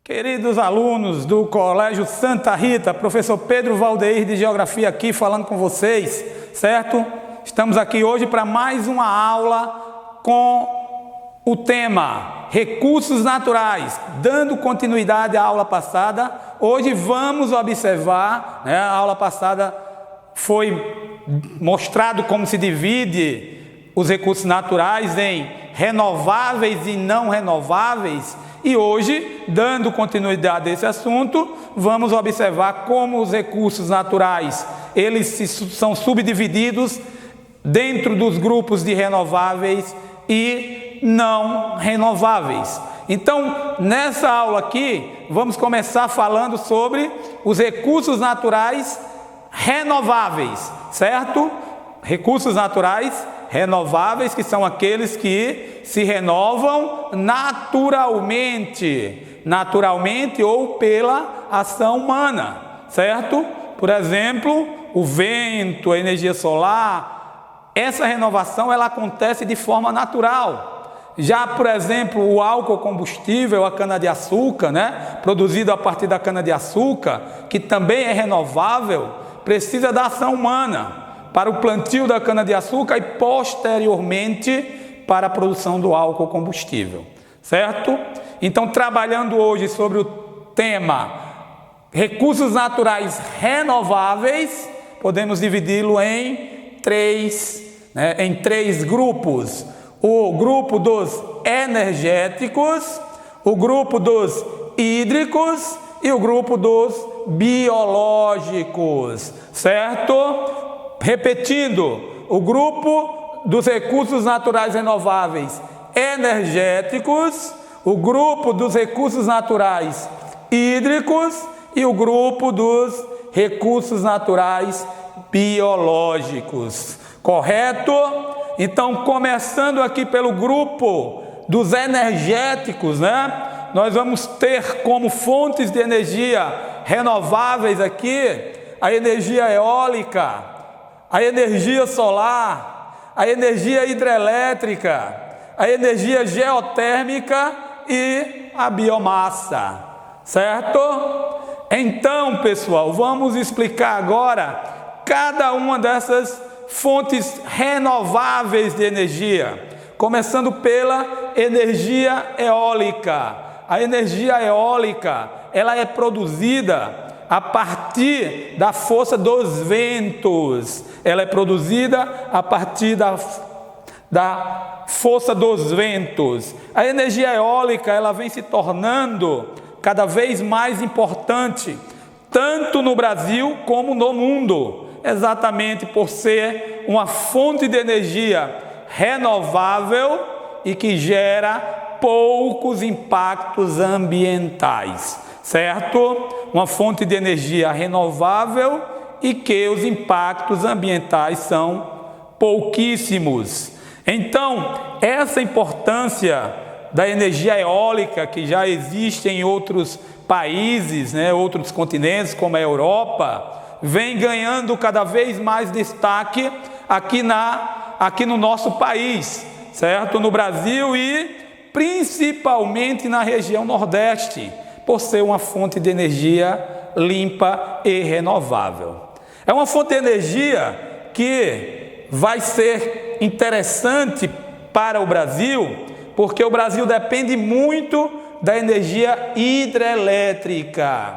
Queridos alunos do Colégio Santa Rita, professor Pedro Valdeir de Geografia aqui falando com vocês, certo? Estamos aqui hoje para mais uma aula com o tema Recursos Naturais, dando continuidade à aula passada. Hoje vamos observar, a aula passada foi mostrado como se divide os recursos naturais em renováveis e não renováveis. E hoje, dando continuidade a esse assunto, vamos observar como os recursos naturais, eles são subdivididos dentro dos grupos de renováveis e não renováveis. Então, nessa aula aqui, vamos começar falando sobre os recursos naturais renováveis, certo? Recursos naturais renováveis, que são aqueles que se renovam naturalmente ou pela ação humana, certo? Por exemplo, o vento, a energia solar, essa renovação ela acontece de forma natural. Já, por exemplo, o álcool combustível, a cana-de-açúcar, produzido a partir da cana-de-açúcar, que também é renovável, precisa da ação humana para o plantio da cana-de-açúcar e posteriormente para a produção do álcool combustível, certo? Então, trabalhando hoje sobre o tema recursos naturais renováveis, podemos dividi-lo em três grupos. O grupo dos energéticos, o grupo dos hídricos e o grupo dos biológicos, certo? Repetindo, o grupo dos recursos naturais renováveis energéticos, o grupo dos recursos naturais hídricos e o grupo dos recursos naturais biológicos. Correto? Então, começando aqui pelo grupo dos energéticos, nós vamos ter como fontes de energia renováveis aqui a energia eólica, a energia solar, a energia hidrelétrica, a energia geotérmica e a biomassa, certo? Então, pessoal, vamos explicar agora cada uma dessas fontes renováveis de energia, começando pela energia eólica. A energia eólica, ela é produzida a partir da força dos ventos. Ela é produzida a partir da força dos ventos. A energia eólica, ela vem se tornando cada vez mais importante, tanto no Brasil como no mundo, exatamente por ser uma fonte de energia renovável e que gera poucos impactos ambientais, certo? Uma fonte de energia renovável e que os impactos ambientais são pouquíssimos. Então, essa importância da energia eólica que já existe em outros países, outros continentes como a Europa, vem ganhando cada vez mais destaque aqui no nosso país, certo? No Brasil e principalmente na região Nordeste, por ser uma fonte de energia limpa e renovável. É uma fonte de energia que vai ser interessante para o Brasil, porque o Brasil depende muito da energia hidrelétrica.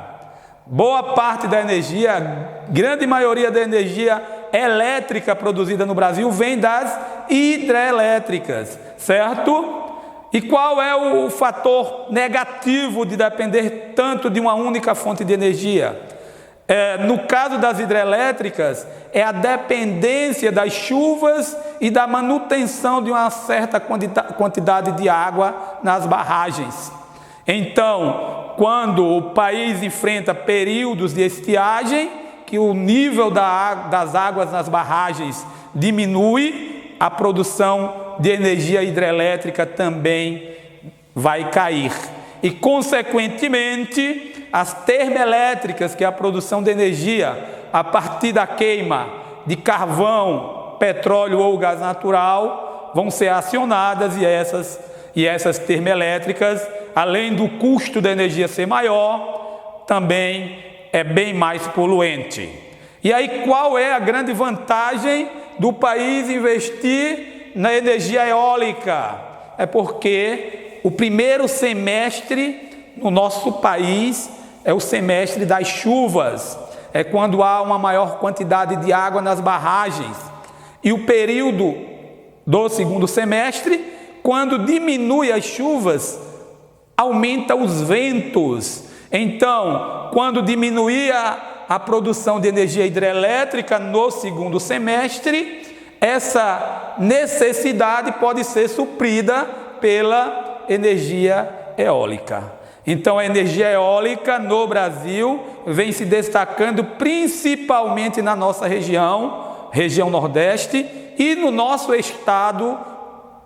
Boa parte da energia, grande maioria da energia elétrica produzida no Brasil vem das hidrelétricas, certo? E qual é o fator negativo de depender tanto de uma única fonte de energia? No caso das hidrelétricas, é a dependência das chuvas e da manutenção de uma certa quantidade de água nas barragens. Então, quando o país enfrenta períodos de estiagem, que o nível das águas nas barragens diminui, a produção de energia hidrelétrica também vai cair. E, consequentemente, as termoelétricas, que é a produção de energia a partir da queima de carvão, petróleo ou gás natural, vão ser acionadas e essas termoelétricas além do custo da energia ser maior, também é bem mais poluente. E aí, qual é a grande vantagem do país investir na energia eólica? É porque o primeiro semestre no nosso país é o semestre das chuvas, é quando há uma maior quantidade de água nas barragens. E o período do segundo semestre, quando diminui as chuvas, aumenta os ventos. Então, quando diminuía a produção de energia hidrelétrica no segundo semestre, essa necessidade pode ser suprida pela energia eólica. Então, a energia eólica no Brasil vem se destacando principalmente na nossa região Nordeste e no nosso estado,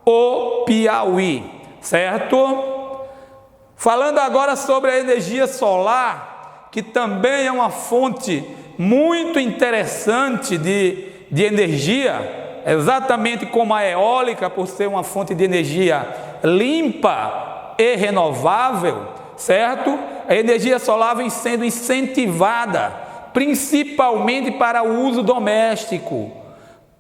o Piauí, certo? Falando agora sobre a energia solar, que também é uma fonte muito interessante de energia, exatamente como a eólica, por ser uma fonte de energia limpa e renovável, certo? A energia solar vem sendo incentivada, principalmente para o uso doméstico,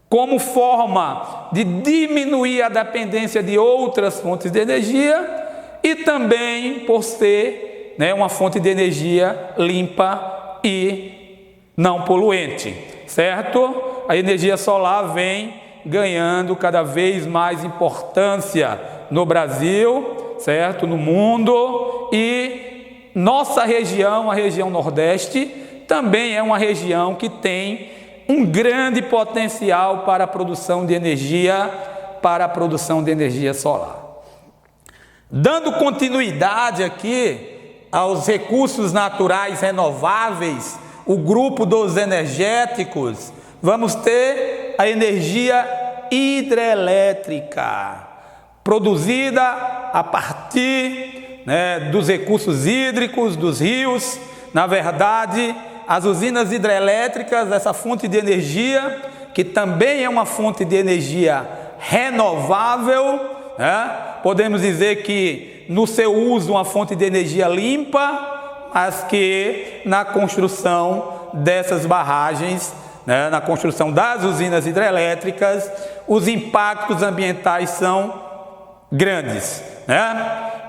como forma de diminuir a dependência de outras fontes de energia e também por ser, uma fonte de energia limpa e não poluente, certo? A energia solar vem ganhando cada vez mais importância no Brasil, certo? No mundo, e nossa região, a região Nordeste, também é uma região que tem um grande potencial para a produção de energia, solar. Dando continuidade aqui aos recursos naturais renováveis, o grupo dos energéticos, vamos ter a energia hidrelétrica, produzida a partir dos recursos hídricos, dos rios. Na verdade, as usinas hidrelétricas, essa fonte de energia, que também é uma fonte de energia renovável, podemos dizer que no seu uso uma fonte de energia limpa, mas que na construção dessas barragens, na construção das usinas hidrelétricas, os impactos ambientais são grandes.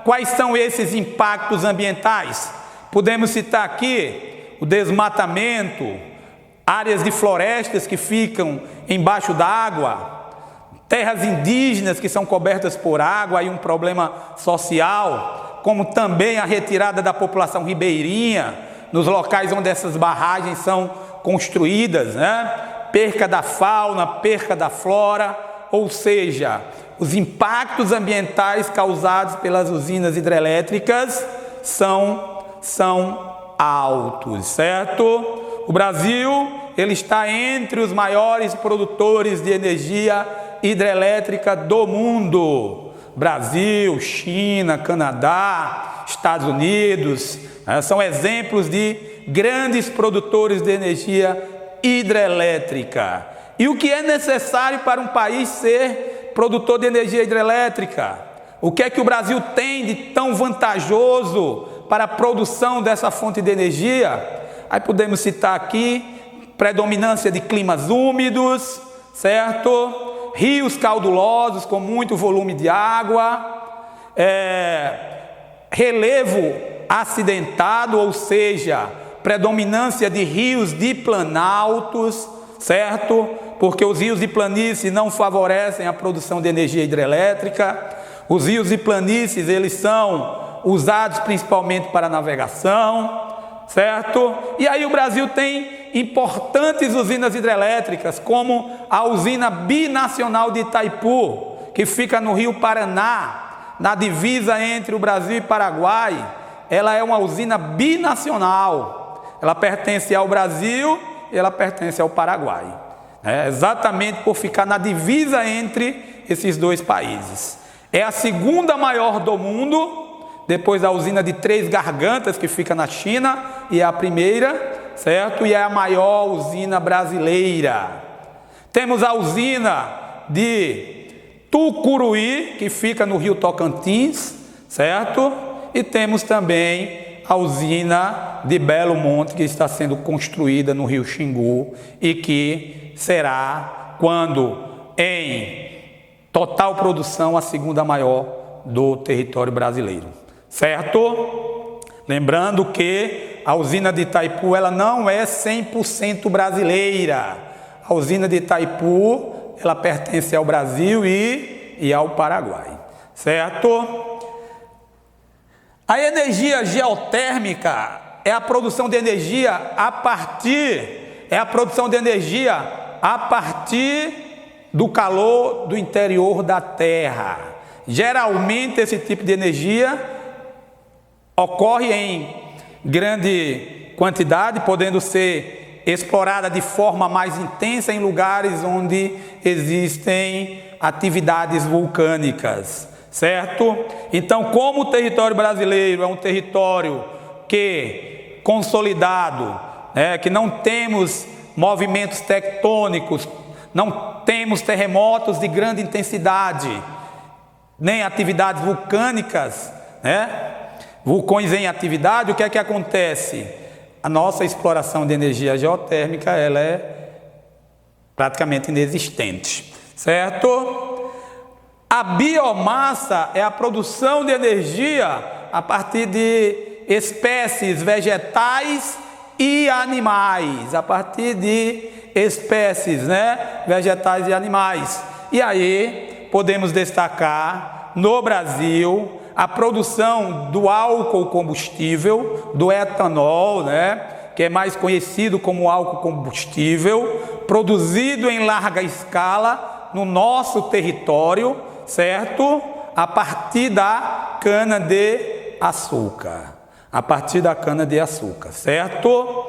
Quais são esses impactos ambientais? Podemos citar aqui o desmatamento, áreas de florestas que ficam embaixo d'água, terras indígenas que são cobertas por água, aí um problema social, como também a retirada da população ribeirinha nos locais onde essas barragens são construídas, perca da fauna, perca da flora, ou seja, os impactos ambientais causados pelas usinas hidrelétricas são altos, certo? O Brasil, ele está entre os maiores produtores de energia hidrelétrica do mundo. Brasil, China, Canadá, Estados Unidos, são exemplos de grandes produtores de energia hidrelétrica. E o que é necessário para um país ser produtor de energia hidrelétrica? O que é que o Brasil tem de tão vantajoso para a produção dessa fonte de energia? Aí podemos citar aqui predominância de climas úmidos, certo? Rios caudulosos com muito volume de água, relevo acidentado, ou seja, predominância de rios de planaltos, certo? Porque os rios de planície não favorecem a produção de energia hidrelétrica. Os rios de planícies, eles são usados principalmente para navegação, certo? E aí o Brasil tem importantes usinas hidrelétricas, como a usina binacional de Itaipu, que fica no Rio Paraná, na divisa entre o Brasil e Paraguai. Ela é uma usina binacional, ela pertence ao Brasil e ela pertence ao Paraguai, exatamente por ficar na divisa entre esses dois países. É a segunda maior do mundo, depois da usina de Três Gargantas, que fica na China, e é a primeira, certo? E é a maior usina brasileira. Temos a usina de Tucuruí, que fica no Rio Tocantins, certo? e temos também a usina de Belo Monte, que está sendo construída no Rio Xingu e que será, quando em total produção, a segunda maior do território brasileiro, certo? Lembrando que a usina de Itaipu, ela não é 100% brasileira. A usina de Itaipu, ela pertence ao Brasil e ao Paraguai, certo? A energia geotérmica é a produção de energia a partir do calor do interior da Terra. Geralmente esse tipo de energia ocorre em grande quantidade, podendo ser explorada de forma mais intensa em lugares onde existem atividades vulcânicas, certo? Então, como o território brasileiro é um território que consolidado, que não temos movimentos tectônicos, não temos terremotos de grande intensidade, nem atividades vulcânicas, vulcões em atividade, o que é que acontece? A nossa exploração de energia geotérmica, ela é praticamente inexistente, certo? A biomassa é a produção de energia a partir de espécies vegetais e animais, a partir de espécies, vegetais e animais. E aí podemos destacar no Brasil a produção do álcool combustível, do etanol, que é mais conhecido como álcool combustível, produzido em larga escala no nosso território, certo? A partir da cana-de-açúcar. A partir da cana-de-açúcar, certo?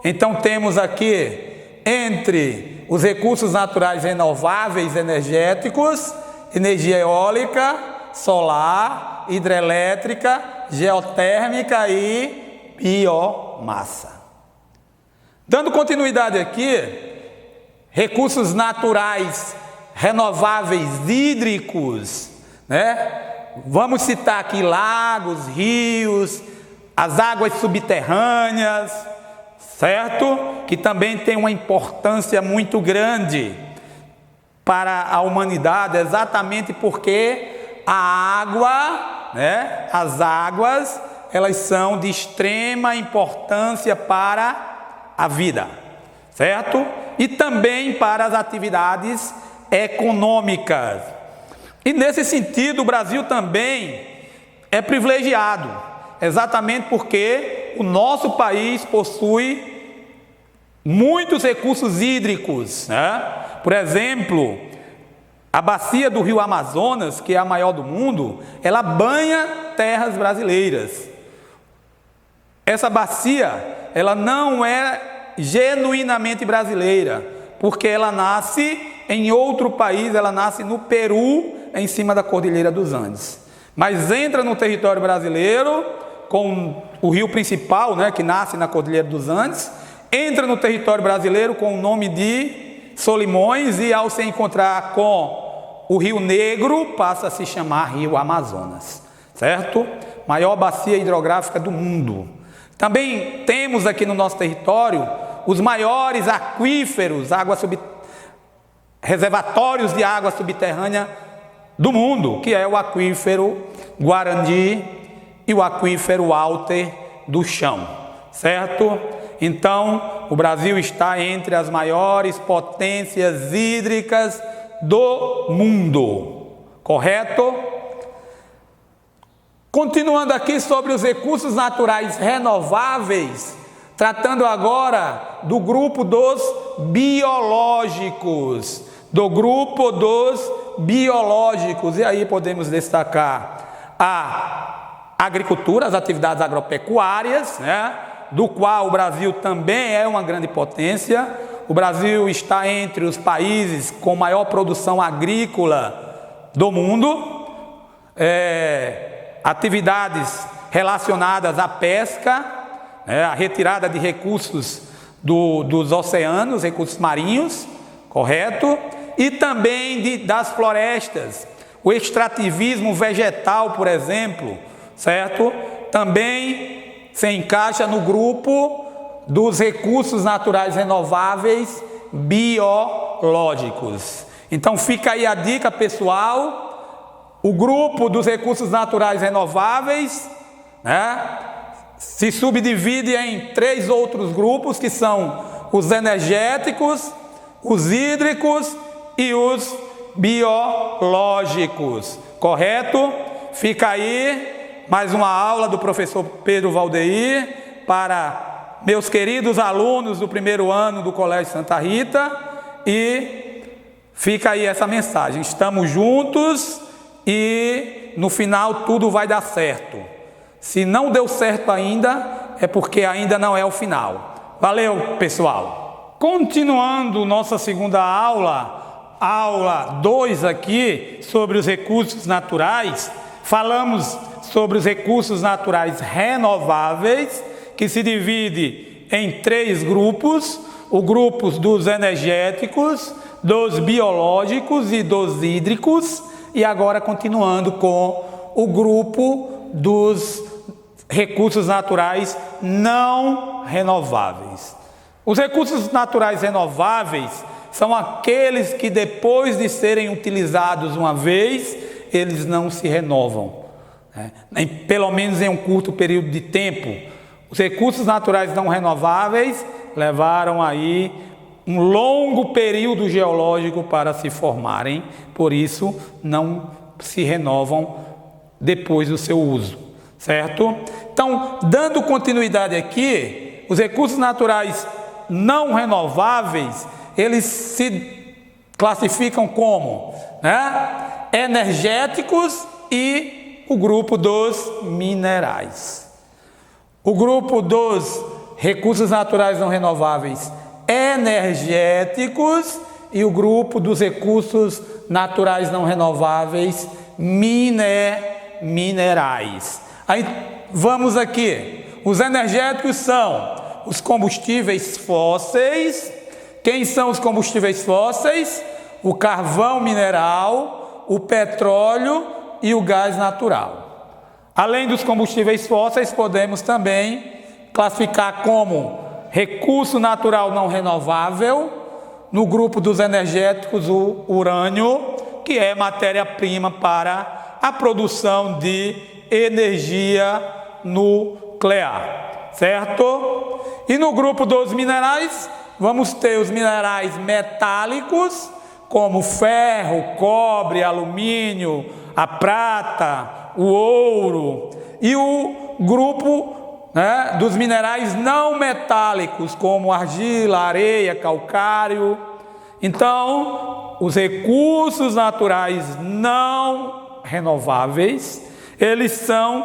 Então temos aqui, entre os recursos naturais renováveis energéticos, energia eólica, solar, hidrelétrica, geotérmica e biomassa. Dando continuidade aqui, recursos naturais renováveis hídricos, Vamos citar aqui lagos, rios, as águas subterrâneas, certo? Que também tem uma importância muito grande para a humanidade, exatamente porque a água, as águas, elas são de extrema importância para a vida, certo? E também para as atividades econômicas. E nesse sentido, o Brasil também é privilegiado, exatamente porque o nosso país possui muitos recursos hídricos, Por exemplo, a bacia do Rio Amazonas, que é a maior do mundo, ela banha terras brasileiras. Essa bacia, ela não é genuinamente brasileira, porque ela nasce em outro país, ela nasce no Peru, em cima da Cordilheira dos Andes. Mas entra no território brasileiro com o rio principal, que nasce na Cordilheira dos Andes, entra no território brasileiro com o nome de Solimões e ao se encontrar com o Rio Negro, passa a se chamar Rio Amazonas, certo? Maior bacia hidrográfica do mundo. Também temos aqui no nosso território os maiores aquíferos, reservatórios de água subterrânea do mundo, que é o aquífero Guarani e o aquífero Alter do Chão, certo? Então, o Brasil está entre as maiores potências hídricas do mundo, correto? Continuando aqui sobre os recursos naturais renováveis, tratando agora do grupo dos biológicos, e aí podemos destacar a agricultura, as atividades agropecuárias, do qual o Brasil também é uma grande potência. O Brasil está entre os países com maior produção agrícola do mundo, atividades relacionadas à pesca, a retirada de recursos dos oceanos, recursos marinhos, correto? E também das florestas, o extrativismo vegetal, por exemplo, certo? Também se encaixa no grupo dos recursos naturais renováveis biológicos. Então fica aí a dica, pessoal. O grupo dos recursos naturais renováveis, né, se subdivide em 3 outros grupos, que são os energéticos, os hídricos e os biológicos. Correto? Fica aí mais uma aula do professor Pedro Valdeir para meus queridos alunos do primeiro ano do Colégio Santa Rita, e fica aí essa mensagem: estamos juntos e no final tudo vai dar certo. Se não deu certo ainda, é porque ainda não é o final. Valeu, pessoal! Continuando nossa segunda aula, aula 2 aqui, sobre os recursos naturais, falamos sobre os recursos naturais renováveis, que se divide em 3 grupos: o grupo dos energéticos, dos biológicos e dos hídricos, e agora continuando com o grupo dos recursos naturais não renováveis. Os recursos naturais renováveis são aqueles que, depois de serem utilizados uma vez, eles não se renovam, né? Pelo menos em um curto período de tempo. Os recursos naturais não renováveis levaram aí um longo período geológico para se formarem, por isso não se renovam depois do seu uso, certo? Então, dando continuidade aqui, os recursos naturais não renováveis, eles se classificam como, né, energéticos e o grupo dos minerais. O grupo dos recursos naturais não renováveis energéticos e o grupo dos recursos naturais não renováveis minerais. Aí vamos aqui. Os energéticos são os combustíveis fósseis. Quem são os combustíveis fósseis? O carvão mineral, o petróleo e o gás natural. Além dos combustíveis fósseis, podemos também classificar como recurso natural não renovável, no grupo dos energéticos, o urânio, que é matéria-prima para a produção de energia nuclear, certo? E no grupo dos minerais, vamos ter os minerais metálicos, como ferro, cobre, alumínio, a prata, o ouro, e o grupo, né, dos minerais não metálicos, como argila, areia, calcário. Então, os recursos naturais não renováveis, eles são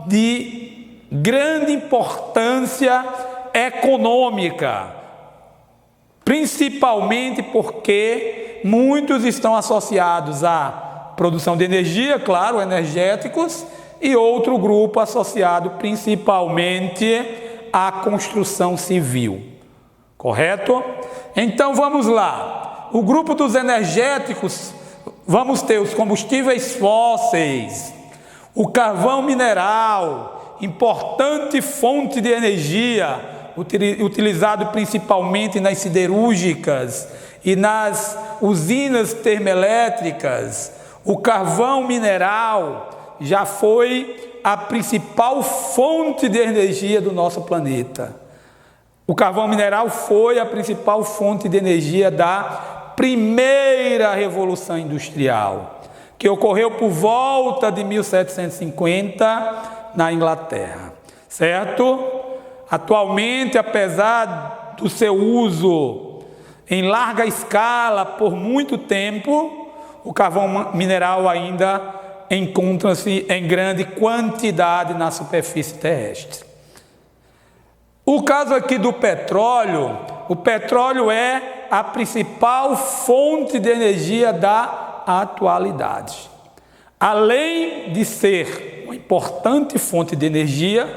de grande importância econômica, principalmente porque muitos estão associados à produção de energia, claro, energéticos, e outro grupo associado principalmente à construção civil. Correto? Então vamos lá. O grupo dos energéticos, vamos ter os combustíveis fósseis, o carvão mineral, importante fonte de energia, utilizado principalmente nas siderúrgicas e nas usinas termoelétricas. O carvão mineral já foi a principal fonte de energia do nosso planeta. O carvão mineral foi a principal fonte de energia da primeira Revolução Industrial, que ocorreu por volta de 1750 na Inglaterra, certo? Atualmente, apesar do seu uso em larga escala por muito tempo, o carvão mineral ainda encontra-se em grande quantidade na superfície terrestre. O caso aqui do petróleo, o petróleo é a principal fonte de energia da atualidade. Além de ser uma importante fonte de energia,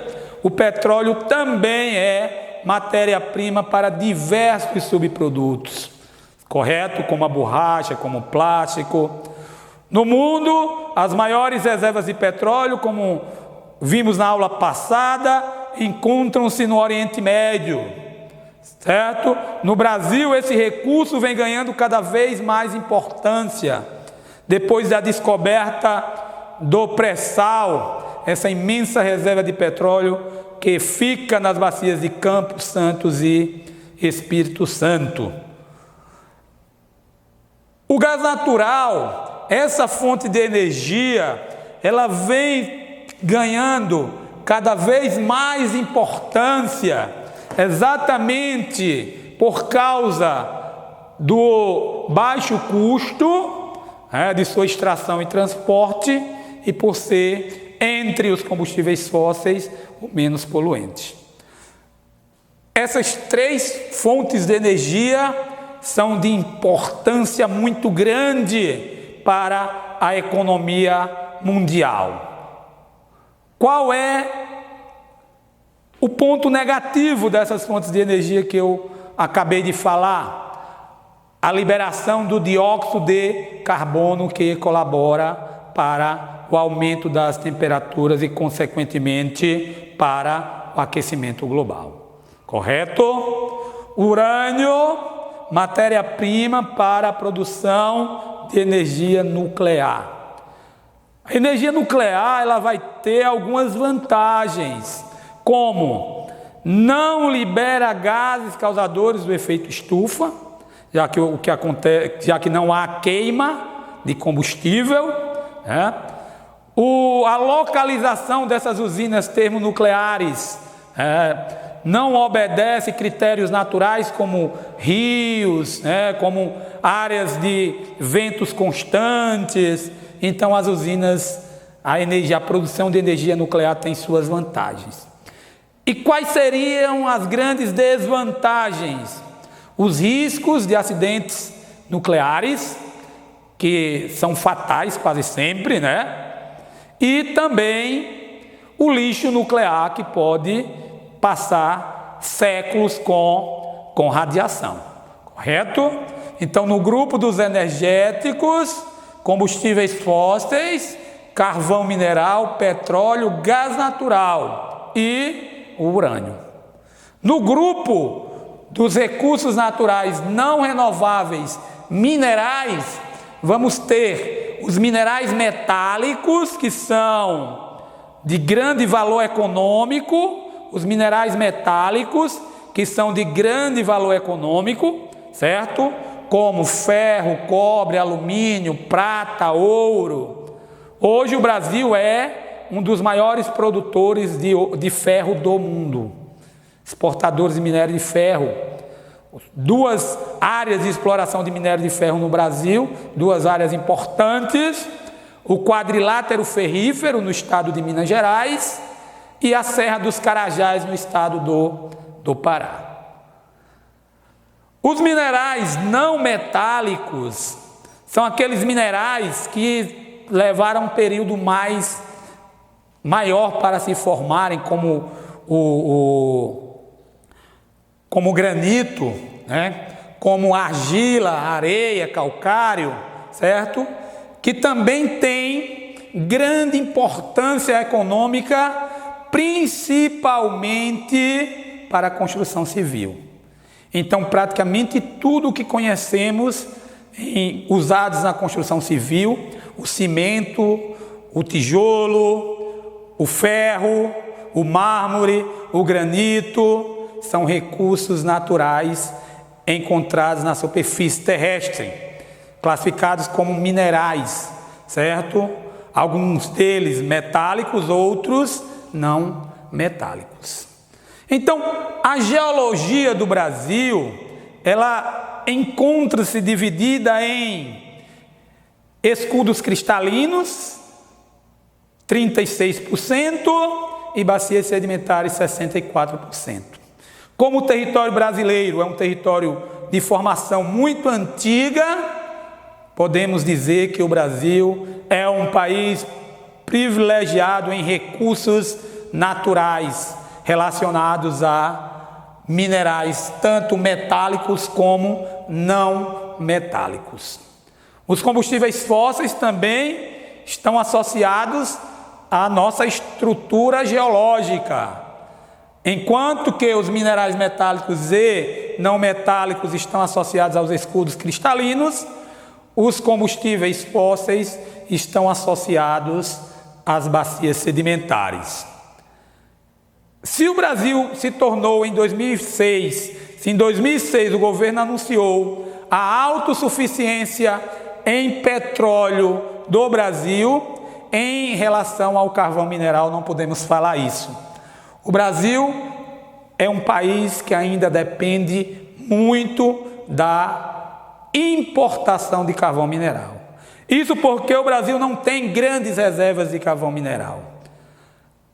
o petróleo também é matéria-prima para diversos subprodutos, correto? Como a borracha, como o plástico. No mundo, as maiores reservas de petróleo, como vimos na aula passada, encontram-se no Oriente Médio, certo? No Brasil, esse recurso vem ganhando cada vez mais importância, depois da descoberta do pré-sal, essa imensa reserva de petróleo que fica nas bacias de Campos Santos e Espírito Santo. O gás natural, essa fonte de energia, ela vem ganhando cada vez mais importância, exatamente por causa do baixo custo de sua extração e transporte e por ser, entre os combustíveis fósseis, o menos poluente. Essas três fontes de energia são de importância muito grande para a economia mundial. Qual é o ponto negativo dessas fontes de energia que eu acabei de falar? A liberação do dióxido de carbono, que colabora para o aumento das temperaturas e, consequentemente, para o aquecimento global. Correto? Urânio, matéria-prima para a produção de energia nuclear. A energia nuclear, ela vai ter algumas vantagens, como não libera gases causadores do efeito estufa, já que não há queima de combustível, a localização dessas usinas termonucleares não obedece critérios naturais como rios, como áreas de ventos constantes. Então as usinas, a produção de energia nuclear tem suas vantagens. E quais seriam as grandes desvantagens? Os riscos de acidentes nucleares, que são fatais quase sempre, E também o lixo nuclear, que pode passar séculos com radiação. Correto? Então, no grupo dos energéticos, combustíveis fósseis, carvão mineral, petróleo, gás natural e o urânio. No grupo dos recursos naturais não renováveis, minerais, vamos ter os minerais metálicos, que são de grande valor econômico, os minerais metálicos, que são de grande valor econômico, certo? Como ferro, cobre, alumínio, prata, ouro. Hoje o Brasil é um dos maiores produtores de ferro do mundo, exportadores de minério de ferro. Duas áreas de exploração de minério de ferro no Brasil, duas áreas importantes: o quadrilátero ferrífero no estado de Minas Gerais e a Serra dos Carajás no estado do Pará. Os minerais não metálicos são aqueles minerais que levaram um período maior para se formarem, como como granito, como argila, areia, calcário, certo? Que também tem grande importância econômica, principalmente para a construção civil. Então, praticamente tudo o que conhecemos usados na construção civil, o cimento, o tijolo, o ferro, o mármore, o granito, são recursos naturais encontrados na superfície terrestre, classificados como minerais, certo? Alguns deles metálicos, outros não metálicos. Então, a geologia do Brasil, ela encontra-se dividida em escudos cristalinos, 36%, e bacias sedimentares, 64%. Como o território brasileiro é um território de formação muito antiga, podemos dizer que o Brasil é um país privilegiado em recursos naturais relacionados a minerais, tanto metálicos como não metálicos. Os combustíveis fósseis também estão associados a nossa estrutura geológica. Enquanto que os minerais metálicos e não metálicos estão associados aos escudos cristalinos, os combustíveis fósseis estão associados às bacias sedimentares. Se o Brasil se tornou em 2006, se em 2006 o governo anunciou a autossuficiência em petróleo do Brasil, em relação ao carvão mineral não podemos falar isso. O Brasil é um país que ainda depende muito da importação de carvão mineral. Isso porque o Brasil não tem grandes reservas de carvão mineral.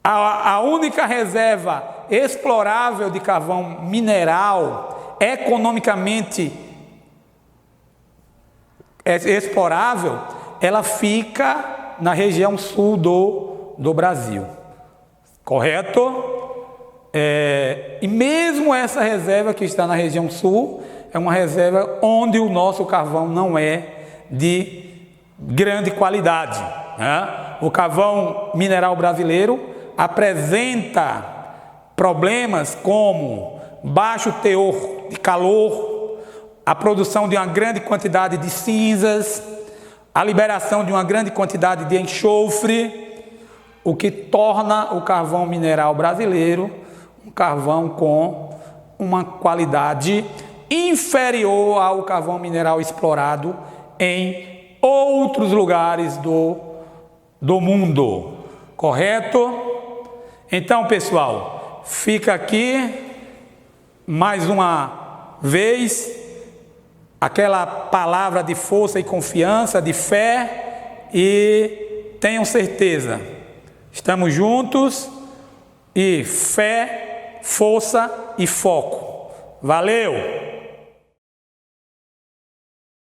A única reserva explorável de carvão mineral, economicamente explorável, ela fica na região sul do Brasil. Correto? E mesmo essa reserva que está na região sul, é uma reserva onde o nosso carvão não é de grande qualidade, né? O carvão mineral brasileiro apresenta problemas como baixo teor de calor, a produção de uma grande quantidade de cinzas, a liberação de uma grande quantidade de enxofre, o que torna o carvão mineral brasileiro um carvão com uma qualidade inferior ao carvão mineral explorado em outros lugares do mundo. Correto? Então, pessoal, fica aqui mais uma vez aquela palavra de força e confiança, de fé, e tenham certeza, estamos juntos, e fé, força e foco. Valeu!